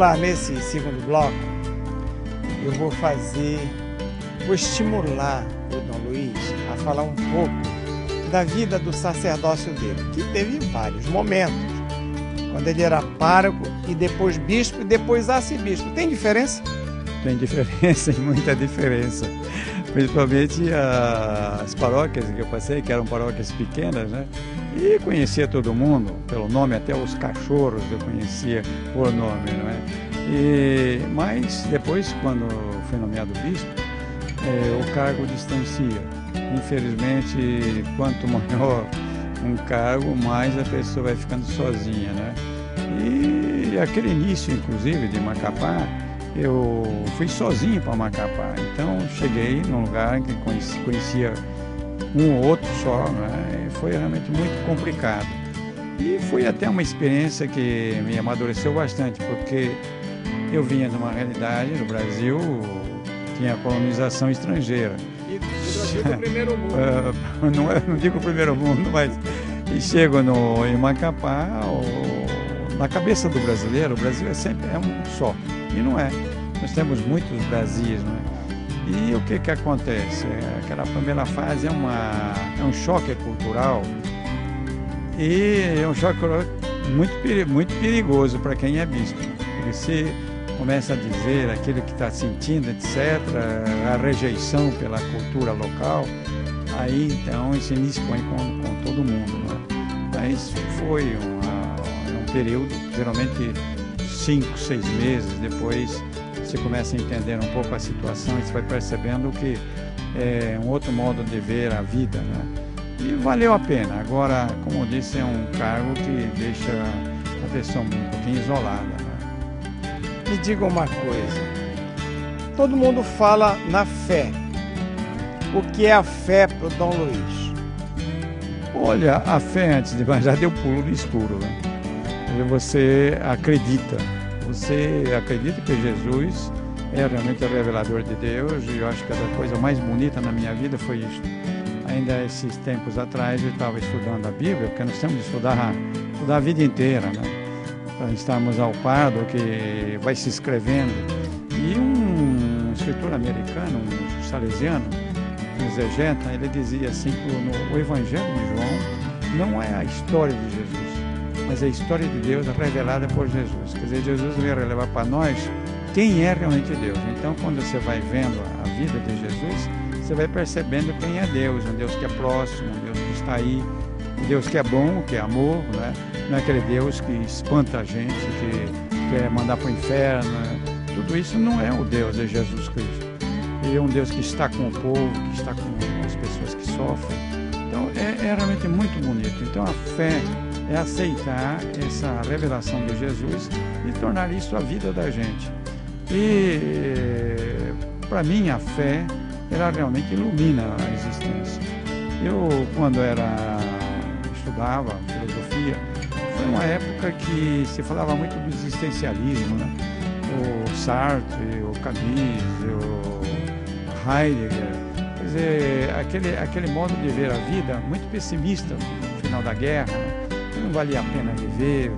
lá, nesse segundo bloco, eu vou estimular o Dom Luiz a falar um pouco da vida do sacerdócio dele, que teve vários momentos, quando ele era pároco e depois bispo e depois arcebispo. Tem diferença? Tem diferença, muita diferença. Principalmente as paróquias que eu passei, que eram paróquias pequenas, né? E conhecia todo mundo pelo nome, até os cachorros eu conhecia por nome, não é? Mas depois, quando fui nomeado bispo, o cargo distancia. Infelizmente, quanto maior um cargo, mais a pessoa vai ficando sozinha, né? E aquele início, inclusive, de Macapá, eu fui sozinho para Macapá. Então, cheguei num lugar que conhecia um ou outro só, né? E foi realmente muito complicado. E foi até uma experiência que me amadureceu bastante, porque eu vinha de uma realidade no Brasil, tinha colonização estrangeira. E do Brasil do primeiro mundo. Não digo o primeiro mundo, mas chego em Macapá, na cabeça do brasileiro, o Brasil é um só. E não é. Nós temos muitos Brasis, não é? E o que acontece? Aquela primeira fase é um choque cultural, e é um choque muito perigoso para quem é bispo. Porque se começa a dizer aquilo que está sentindo, etc., a rejeição pela cultura local, aí então se indispõe com todo mundo, não é? Mas foi um período, geralmente 5, 6 meses depois, você começa a entender um pouco a situação e você vai percebendo que é um outro modo de ver a vida, né? E valeu a pena. Agora, como eu disse, é um cargo que deixa a pessoa um pouquinho isolada, né? Me diga uma coisa, todo mundo fala na fé. O que é a fé para o Dom Luiz? Olha, a fé, antes de mais, já deu pulo no escuro, né? Você acredita que Jesus é realmente o revelador de Deus, e eu acho que a coisa mais bonita na minha vida foi isso. Ainda esses tempos atrás eu estava estudando a Bíblia, porque nós temos de estudar a vida inteira, né? Para estarmos ao par do que vai se escrevendo. E um escritor americano, um salesiano, um exegeta, ele dizia assim que o Evangelho de João não é a história de Jesus, mas é a história de Deus revelada por Jesus. Quer dizer, Jesus veio relevar para nós quem é realmente Deus. Então, quando você vai vendo a vida de Jesus, você vai percebendo quem é Deus, um Deus que é próximo, um Deus que está aí, um Deus que é bom, que é amor, né? Não é aquele Deus que espanta a gente, que quer mandar para o inferno, né? Tudo isso não é o Deus, é Jesus Cristo. Ele é um Deus que está com o povo, que está com as pessoas que sofrem. Então, é realmente muito bonito. Então, a fé é aceitar essa revelação de Jesus e tornar isso a vida da gente. E, para mim, a fé, ela realmente ilumina a existência. Eu, quando estudava filosofia, foi uma época que se falava muito do existencialismo, né? O Sartre, o Camus, o Heidegger, quer dizer, aquele modo de ver a vida muito pessimista no final da guerra, né? Não valia a pena viver.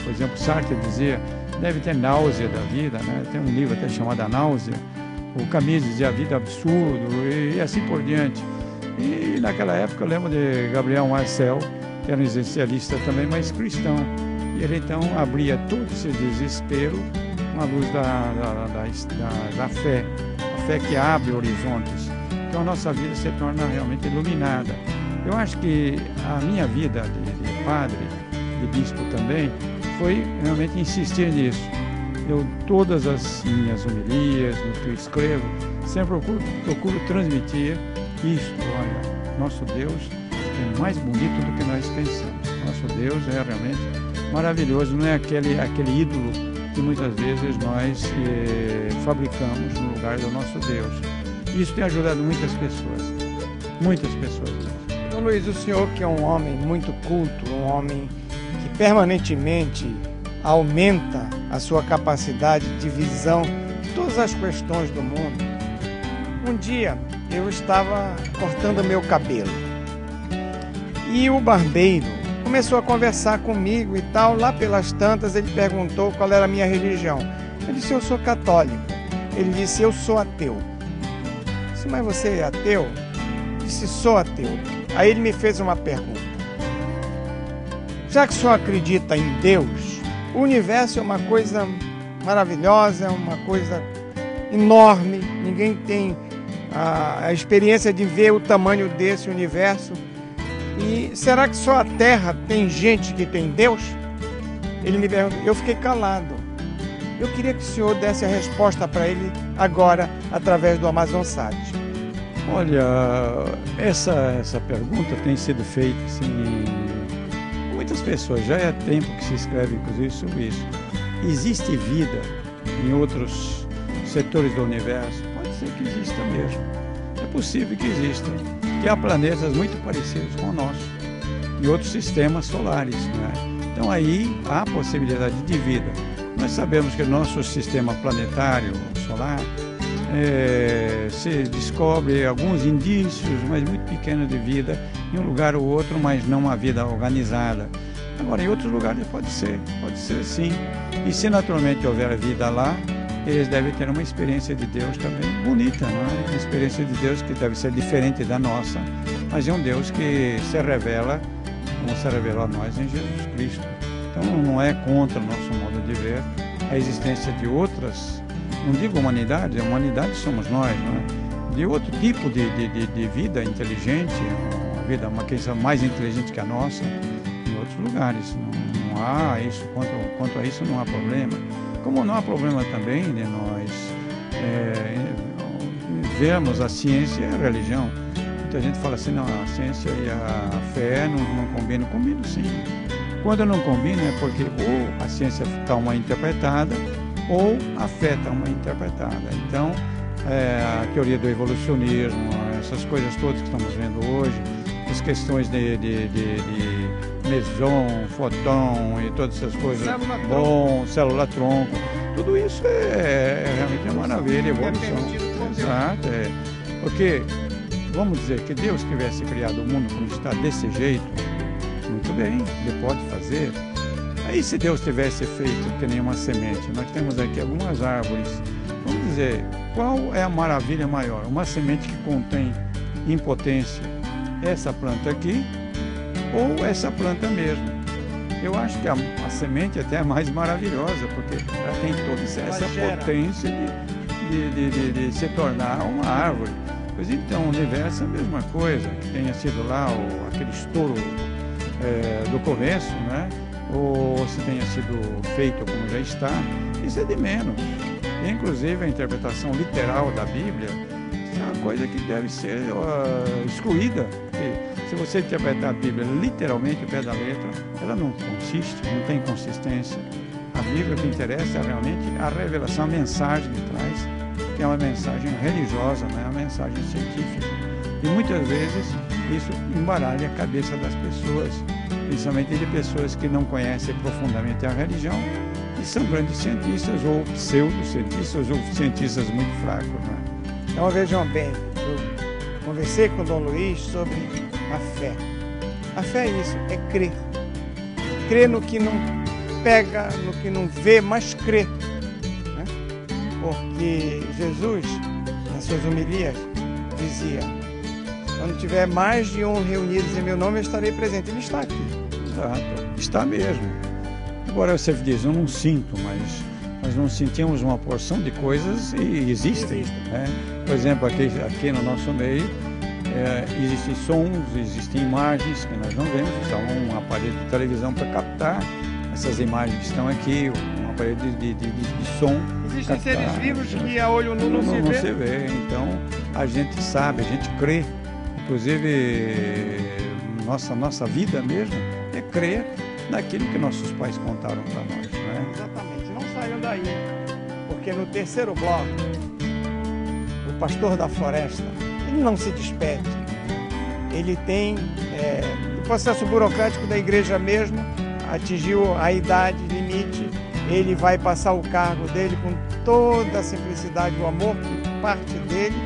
Por exemplo, Sartre dizia, deve ter náusea da vida, né? Tem um livro até chamado A Náusea. O Camus dizia a vida é absurdo e assim por diante. E naquela época eu lembro de Gabriel Marcel, que era um existencialista também, mas cristão. E ele então abria todo esse desespero à luz da fé, a fé que abre horizontes. Então a nossa vida se torna realmente iluminada. Eu acho que a minha vida de padre, de bispo também, foi realmente insistir nisso. Eu, todas as minhas homilias, no que eu escrevo, sempre procuro transmitir isto. Olha, nosso Deus é mais bonito do que nós pensamos. Nosso Deus é realmente maravilhoso, não é aquele ídolo que muitas vezes nós fabricamos no lugar do nosso Deus. Isso tem ajudado muitas pessoas. Dom Luiz, o senhor que é um homem muito culto, um homem que permanentemente aumenta a sua capacidade de visão de todas as questões do mundo. Um dia eu estava cortando meu cabelo e o barbeiro começou a conversar comigo e tal. Lá pelas tantas ele perguntou qual era a minha religião. Eu disse, eu sou católico. Ele disse, eu sou ateu. Eu disse, mas você é ateu? Eu disse, sou ateu. Aí ele me fez uma pergunta. Já que o senhor acredita em Deus, o universo é uma coisa maravilhosa, é uma coisa enorme. Ninguém tem a experiência de ver o tamanho desse universo. E será que só a Terra tem gente que tem Deus? Ele me perguntou, eu fiquei calado. Eu queria que o senhor desse a resposta para ele agora, através do Amazonas. Olha, essa pergunta tem sido feita assim, por muitas pessoas. Já é tempo que se escreve, inclusive, sobre isso. Existe vida em outros setores do universo? Pode ser que exista mesmo. É possível que exista. Que há planetas muito parecidos com o nosso, e outros sistemas solares, né? Então aí há possibilidade de vida. Nós sabemos que o nosso sistema planetário solar se descobre alguns indícios, mas muito pequenos, de vida em um lugar ou outro, mas não uma vida organizada. Agora, em outros lugares pode ser sim. E se naturalmente houver vida lá, eles devem ter uma experiência de Deus também bonita, não é? Uma experiência de Deus que deve ser diferente da nossa, mas é um Deus que se revela, como se revelou a nós em Jesus Cristo. Então não é contra o nosso modo de ver a existência de outras, não digo humanidade, a humanidade somos nós, não é? De outro tipo de vida inteligente, uma vida quem mais inteligente que a nossa, em outros lugares. Não há isso, quanto a isso não há problema. Como não há problema também de nós vermos a ciência e a religião. Muita gente fala assim, não, a ciência e a fé não combinam. Combinam sim. Quando não combina é porque ou a ciência está mal interpretada ou a fé está mal interpretada. Então, a teoria do evolucionismo, essas coisas todas que estamos vendo hoje, as questões de meson, fóton e todas essas coisas, célula-tronco, tudo isso é realmente uma maravilha, evolução. Exato, porque, vamos dizer, que Deus tivesse criado o mundo como está desse jeito, muito bem, Ele pode fazer. Aí se Deus tivesse feito que nem uma semente, nós temos aqui algumas árvores, vamos dizer, qual é a maravilha maior? Uma semente que contém em potência essa planta aqui, ou essa planta mesmo. Eu acho que a semente até é mais maravilhosa, porque ela tem toda essa potência de se tornar uma árvore. Pois então, o universo é a mesma coisa, que tenha sido lá aquele estouro do começo, né? Ou se tenha sido feito como já está, isso é de menos. E, inclusive, a interpretação literal da Bíblia é uma coisa que deve ser excluída. Porque se você interpretar a Bíblia literalmente, ao pé da letra, ela não consiste, não tem consistência. A Bíblia, o que interessa é realmente a revelação, a mensagem que traz, que é uma mensagem religiosa, não é uma mensagem científica. E muitas vezes isso embaralha a cabeça das pessoas, principalmente de pessoas que não conhecem profundamente a religião e são grandes cientistas ou pseudo-cientistas ou cientistas muito fracos, né? Então vejam bem, eu conversei com o Dom Luiz sobre a fé. A fé é isso, é crer. Crer no que não pega, no que não vê, mas crer, né? Porque Jesus, nas suas homilias, dizia: quando tiver mais de 1 reunidos em meu nome, eu estarei presente. Ele está aqui. Exato, está mesmo. Agora você diz, eu não sinto, mas nós não sentimos uma porção de coisas e existem. Né? Por exemplo, aqui no nosso meio, existem sons, existem imagens que nós não vemos, só um aparelho de televisão para captar essas imagens que estão aqui, um aparelho de som. Existem seres vivos que a olho nu não se vê. Então, a gente sabe, a gente crê. Inclusive, nossa vida mesmo é crer naquilo que nossos pais contaram para nós. Né? Exatamente, não saiam daí, porque no terceiro bloco, o pastor da floresta, ele não se despede. Ele tem, o processo burocrático da igreja mesmo, atingiu a idade limite, ele vai passar o cargo dele com toda a simplicidade, o amor que parte dele,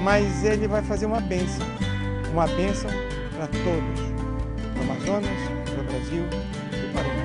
mas ele vai fazer uma bênção para todos. Amazonas, para o Brasil e para o mundo.